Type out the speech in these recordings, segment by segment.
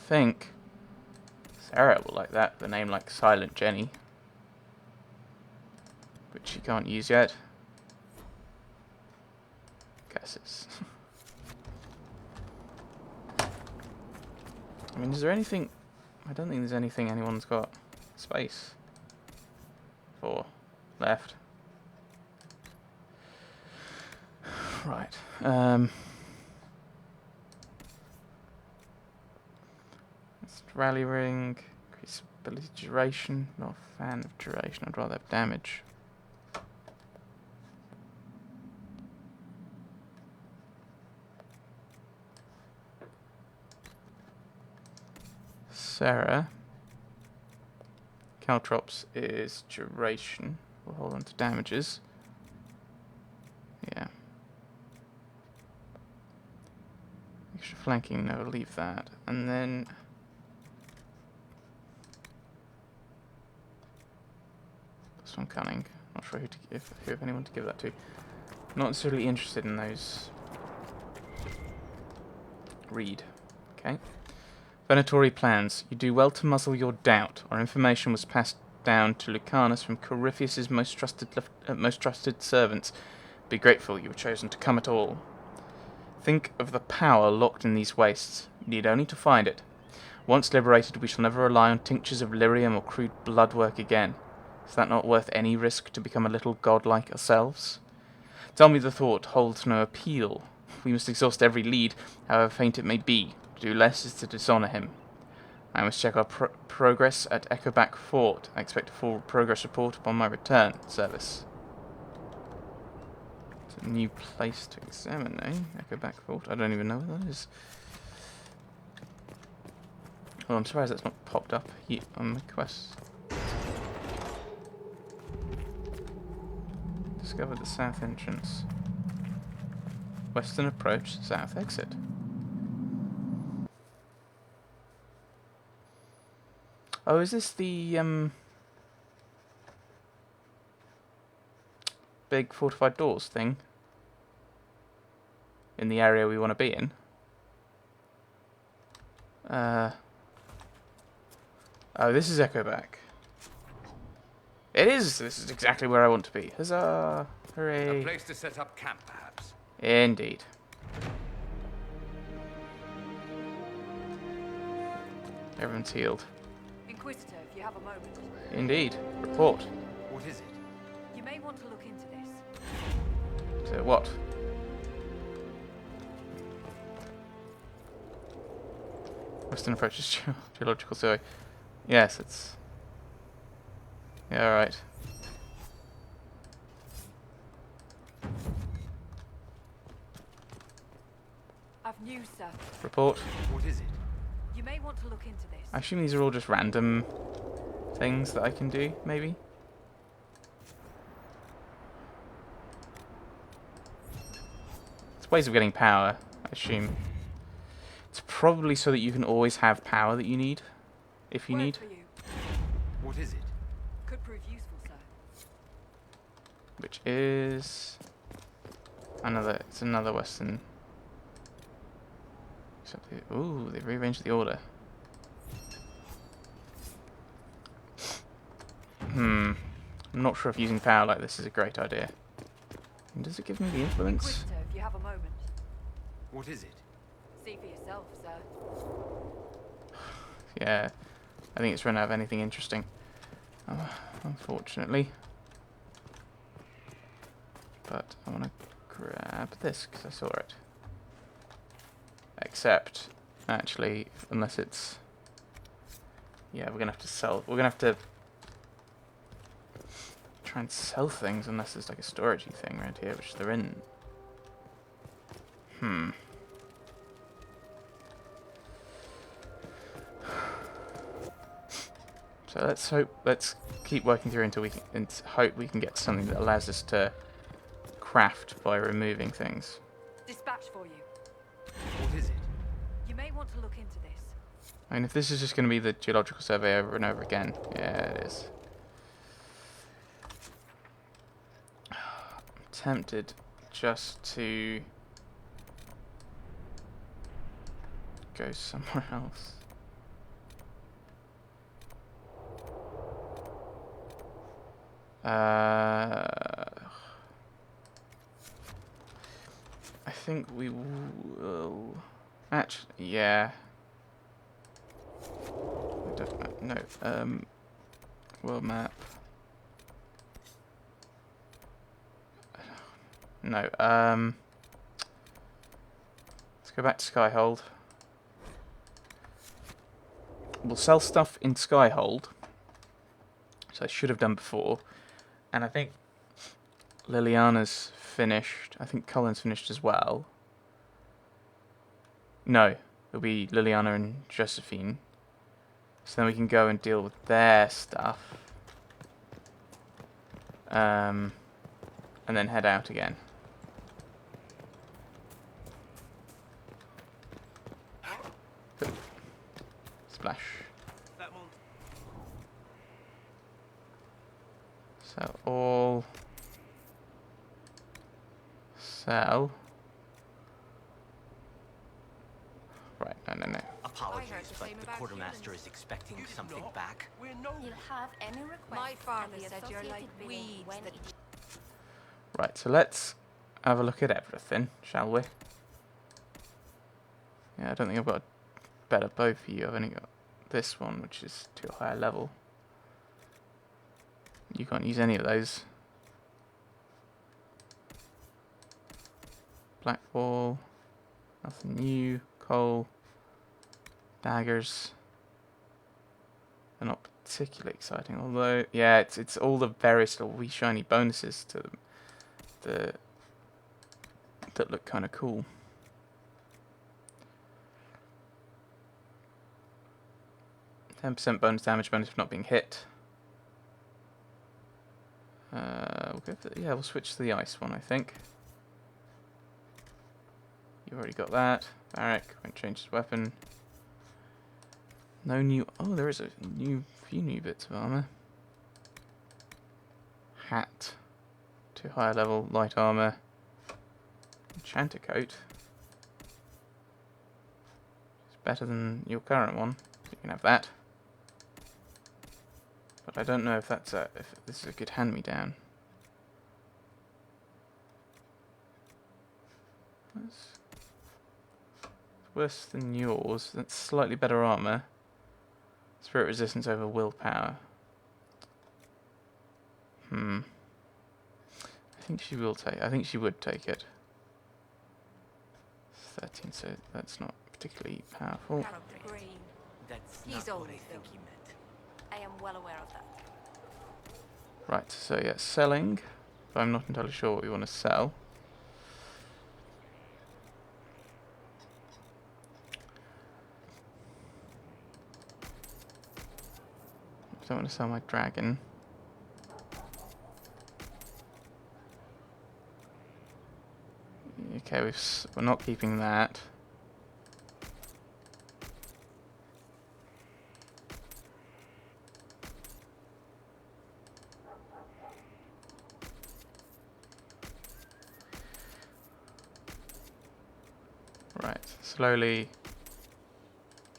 think Sarah will like that. The name like Silent Jenny, which she can't use yet. Guesses. I mean, is there anything? I don't think there's anything anyone's got space for left. Right. Rally ring, increase ability duration. Not a fan of duration. I'd rather have damage. Sarah. Caltrops is duration. We'll hold on to damages. Yeah. Extra flanking, no, leave that. And then this one cunning. Not sure who to give, if anyone to give that to. Not necessarily interested in those. Read. Okay. Venatory plans. You do well to muzzle your doubt. Our information was passed down to Lucanus from Corypheus's most trusted servants. Be grateful you were chosen to come at all. Think of the power locked in these wastes. You need only to find it. Once liberated, we shall never rely on tinctures of lyrium or crude blood work again. Is that not worth any risk to become a little god-like ourselves? Tell me the thought holds no appeal. We must exhaust every lead, however faint it may be. To do less is to dishonour him. I must check our progress at Echoback Fort. I expect a full progress report upon my return. Service. It's a new place to examine, eh? Echoback Fort. I don't even know what that is. Well, I'm surprised that's not popped up on my quest. Discover the south entrance. Western approach, south exit. Oh, is this the big fortified doors thing? In the area we want to be in? Oh, this is Echoback. It is! This is exactly where I want to be. Huzzah! Hooray! A place to set up camp, perhaps. Indeed. Everyone's healed. Inquisitor, if you have a moment. Indeed. Report. What is it? You may want to look into this. So what? Western approach is geological survey. Yes, it's... Yeah, alright. I've news, sir. Report. What is it? You may want to look into this. I assume these are all just random things that I can do, maybe? It's ways of getting power, I assume. It's probably so that you can always have power that you need, if you Word need. for you. What is it? Could prove useful, sir. Which is another. It's another Western. Ooh, they've rearranged the order. I'm not sure if using power like this is a great idea. And does it give me the influence? Inquisitor, if you have a moment. What is it? See for yourself, sir. Yeah, I think it's run out of anything interesting. Unfortunately. But I want to grab this because I saw it. Except, actually, unless it's... Yeah, we're going to have to sell... We're going to have to try and sell things unless there's like a storagey thing around here, which they're in. So let's keep working through until we can, and hope we can get something that allows us to craft by removing things. Dispatch for you. What is it? You may want to look into this. I mean, if this is just going to be the geological survey over and over again, yeah, it is. I'm tempted just to go somewhere else. I think we will... Actually, yeah. I don't know. No, world map. No, let's go back to Skyhold. We'll sell stuff in Skyhold. So I should have done before. And I think Liliana's finished. I think Colin's finished as well. No, it'll be Liliana and Josephine. So then we can go and deal with their stuff. And then head out again. Splash. So all sell. Right, no. Apologies, I heard the but same the about quartermaster humans. is expecting something back. You'll have any request. My father and the said you're like associated billing weeds when that it- Right, so let's have a look at everything, shall we? Yeah, I don't think I've got a better bow for you. I've only got this one, which is to a higher level. You can't use any of those. Black ball, nothing new. Coal, daggers. They're not particularly exciting, although yeah, it's all the various little wee shiny bonuses to them that look kind of cool. %10 bonus damage bonus for not being hit. We'll go for we'll switch to the ice one, I think. You've already got that. Barrack won't change his weapon. No new. Oh, there is a few new bits of armor. Hat to higher level, light armor. Enchanter coat. It's better than your current one. So you can have that. But I don't know if if this is a good hand-me-down. It's worse than yours. That's slightly better armor. Spirit resistance over willpower. I think she will take. I think she would take it. 13, so that's not particularly powerful. character green. That's He's not what old, I think though. he meant. I am well aware of that. Right, so yeah, selling. But I'm not entirely sure what we want to sell. I don't want to sell my dragon. Okay, we're not keeping that. Right, slowly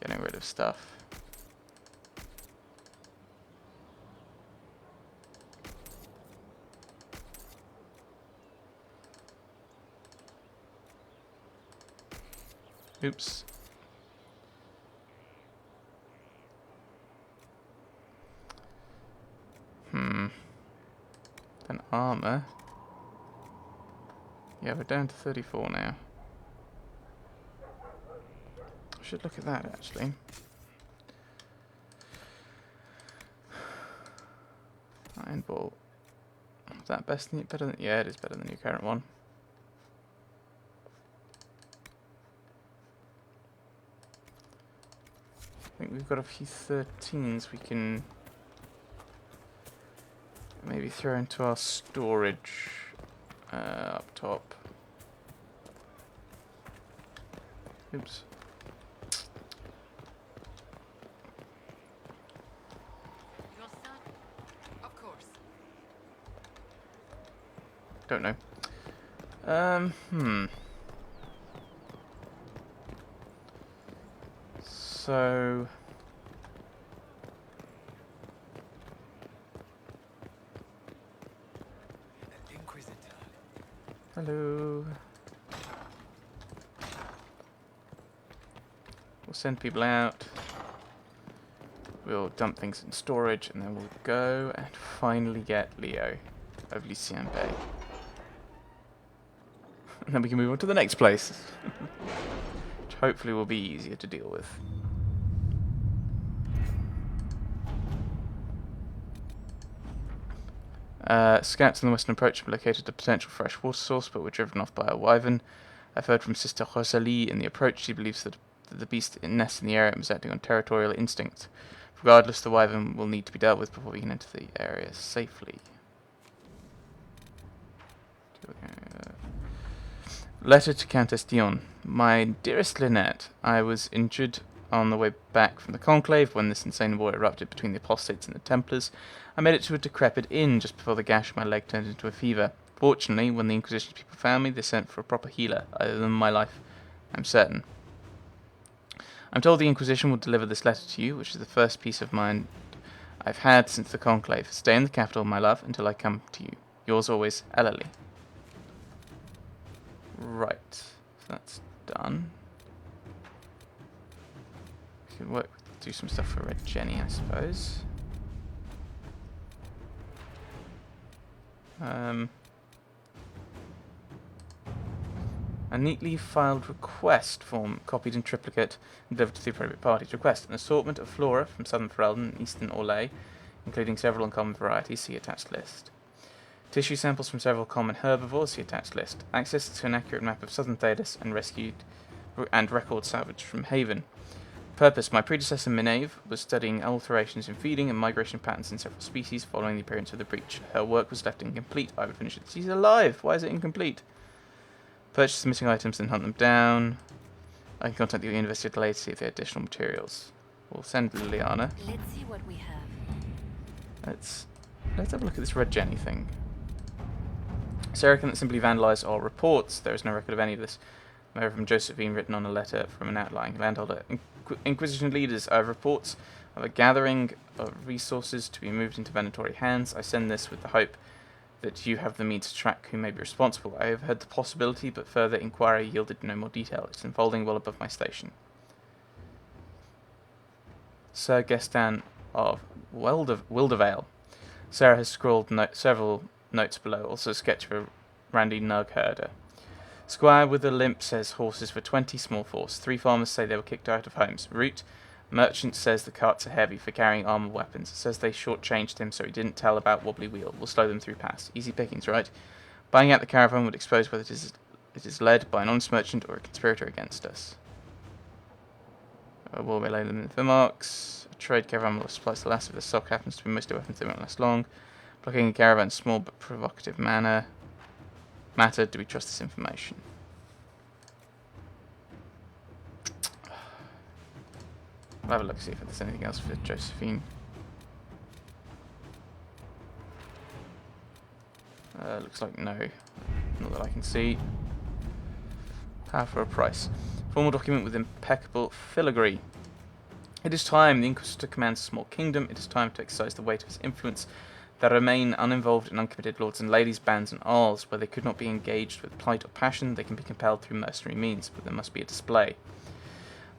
getting rid of stuff. Oops. Then armor. Yeah, we're down to 34 now. I should look at that actually. Iron ball. Is that better than? Yeah, it is better than your current one. I think we've got a few 13s we can maybe throw into our storage up top. Oops. Your son? Of course. Don't know. So Hello. We'll send people out. We'll dump things in storage, and then we'll go and finally get Leo of Lucien Bay. And then we can move on to the next place. Which hopefully will be easier to deal with. Scouts on the western approach have located a potential fresh water source, but were driven off by a wyvern. I've heard from Sister Rosalie in the approach. She believes that the beast nests in the area and was acting on territorial instinct. Regardless, the wyvern will need to be dealt with before we can enter the area safely. Letter to Countess Dion. My dearest Lynette, I was injured on the way back from the Conclave when this insane war erupted between the apostates and the Templars. I made it to a decrepit inn just before the gash in my leg turned into a fever. Fortunately, when the Inquisition people found me, they sent for a proper healer, other than my life, I'm certain. I'm told the Inquisition will deliver this letter to you, which is the first peace of mind I've had since the Conclave. Stay in the capital, my love, until I come to you. Yours always, Ellery. Right, so that's done. We could do some stuff for Red Jenny, I suppose. A neatly filed request form, copied in triplicate and delivered to the appropriate parties. Request an assortment of flora from southern Ferelden and eastern Orlais, including several uncommon varieties. See attached list. Tissue samples from several common herbivores. See attached list. Access to an accurate map of southern Thedas and records salvaged from Haven. Purpose: my predecessor Minave was studying alterations in feeding and migration patterns in several species following the appearance of the breach. Her work was left incomplete. I would finish it. She's alive! Why is it incomplete? Purchase the missing items and hunt them down. I can contact the investigator later to see if they have additional materials. We'll send Liliana. Let's see what we have. Let's have a look at this Red Jenny thing. Sarah can simply vandalise all reports. There is no record of any of this. Mayor from Josephine written on a letter from an outlying landholder. Inquisition leaders, I have reports of a gathering of resources to be moved into mandatory hands. I send this with the hope that you have the means to track who may be responsible. I have heard the possibility, but further inquiry yielded no more detail. It's unfolding well above my station. Sir Gestan of Wildervale. Sarah has scrawled several notes below, also a sketch of a randy nug herder. Squire with a limp says horses for 20 small force. 3 farmers say they were kicked out of homes. Root. Merchant says the carts are heavy for carrying armor weapons. Says they shortchanged him so he didn't tell about wobbly wheel. We'll slow them through pass. Easy pickings, right? Buying out the caravan would expose whether it is led by an honest merchant or a conspirator against us. We'll relay them in the marks. A trade caravan will supply the last of the stock. Happens to be mostly weapons that won't last long. Blocking a caravan, small but provocative matter. Do we trust this information? I'll have a look, see if there's anything else for Josephine. Looks like no. Not that I can see. How for a price? Formal document with impeccable filigree. It is time. The Inquisitor commands a small kingdom. It is time to exercise the weight of his influence. There remain uninvolved and uncommitted lords and ladies, bands and earls. Where they could not be engaged with plight or passion, they can be compelled through mercenary means, but there must be a display.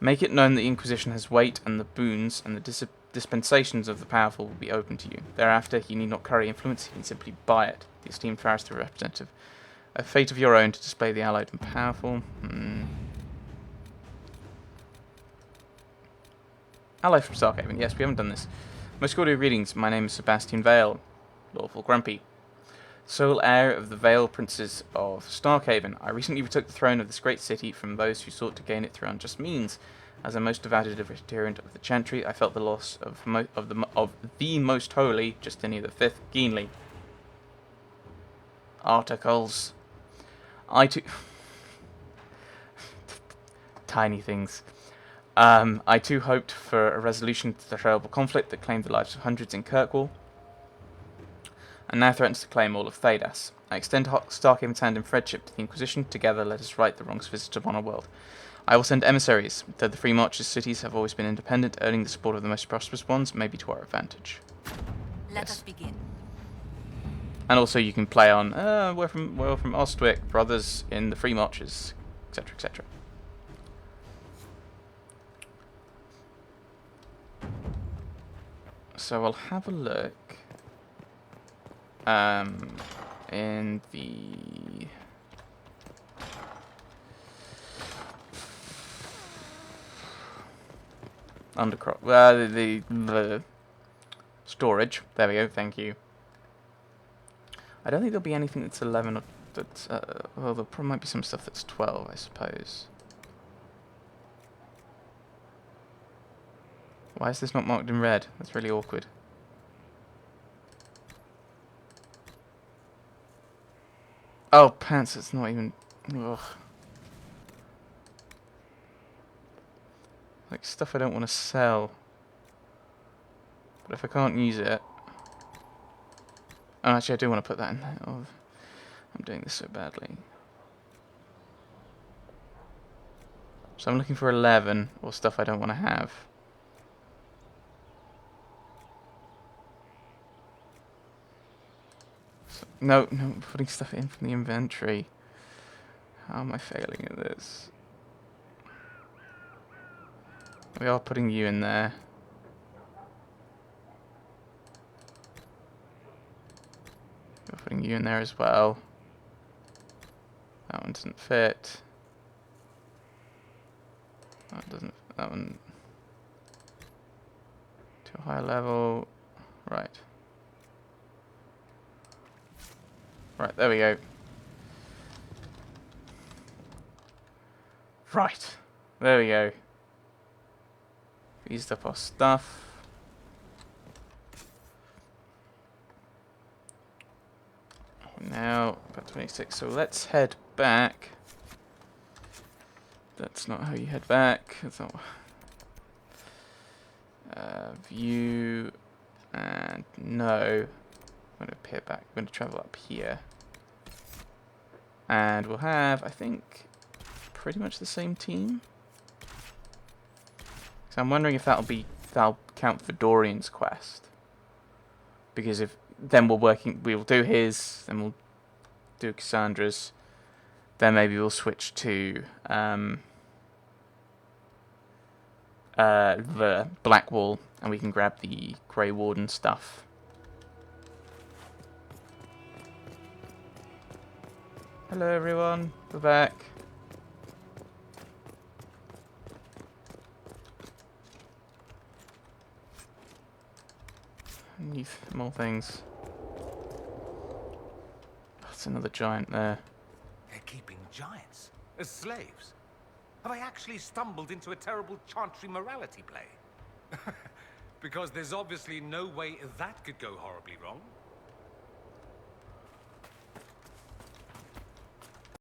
Make it known that the Inquisition has weight, and the boons and the dispensations of the powerful will be open to you. Thereafter, you need not curry influence, you can simply buy it. The esteemed Forester representative. A fate of your own to display the allied and powerful. Ally from Skyhold. Yes, we haven't done this. Most cordial readings. My name is Sebastian Vale, Lawful Grumpy, sole heir of the Vale Princes of Starkhaven. I recently retook the throne of this great city from those who sought to gain it through unjust means. As a most devoted adherent of the Chantry, I felt the loss of the most holy Justinia V keenly. Articles. I too tiny things. I too hoped for a resolution to the terrible conflict that claimed the lives of hundreds in Kirkwall, and now threatens to claim all of Thedas. I extend Starkhaven's hand in friendship to the Inquisition. Together let us right the wrongs visited upon our world. I will send emissaries, though the free marches cities have always been independent, earning the support of the most prosperous ones may be to our advantage. Let us begin. And also you can play on, we're from Ostwick, brothers in the Free Marches, etc, etc. So I'll have a look in the undercroft, the storage. There we go. Thank you. I don't think there'll be anything that's 11 or that's well, there probably might be some stuff that's 12, I suppose. Why is this not marked in red? That's really awkward. Oh, pants, it's not even... Ugh. Like, stuff I don't want to sell. But if I can't use it... Oh, actually, I do want to put that in there. Oh, I'm doing this so badly. So I'm looking for 11, or stuff I don't want to have. So, no, I'm putting stuff in from the inventory. How am I failing at this? We are putting you in there. We're putting you in there as well. That one doesn't fit. That doesn't. That one to a higher level. Right. Right, there we go. Right. There we go. Used up our stuff. Now, about 26. So let's head back. That's not how you head back. That's not. View. And no. I'm going to appear back. I'm going to travel up here. And we'll have, I think, pretty much the same team. So I'm wondering if that'll count for Dorian's quest. Because if then we'll do his, then we'll do Cassandra's, then maybe we'll switch to the Blackwall, and we can grab the Grey Warden stuff. Hello everyone, we're back. Need more things. That's another giant there. They're keeping giants as slaves. Have I actually stumbled into a terrible chantry morality play? Because there's obviously no way that could go horribly wrong.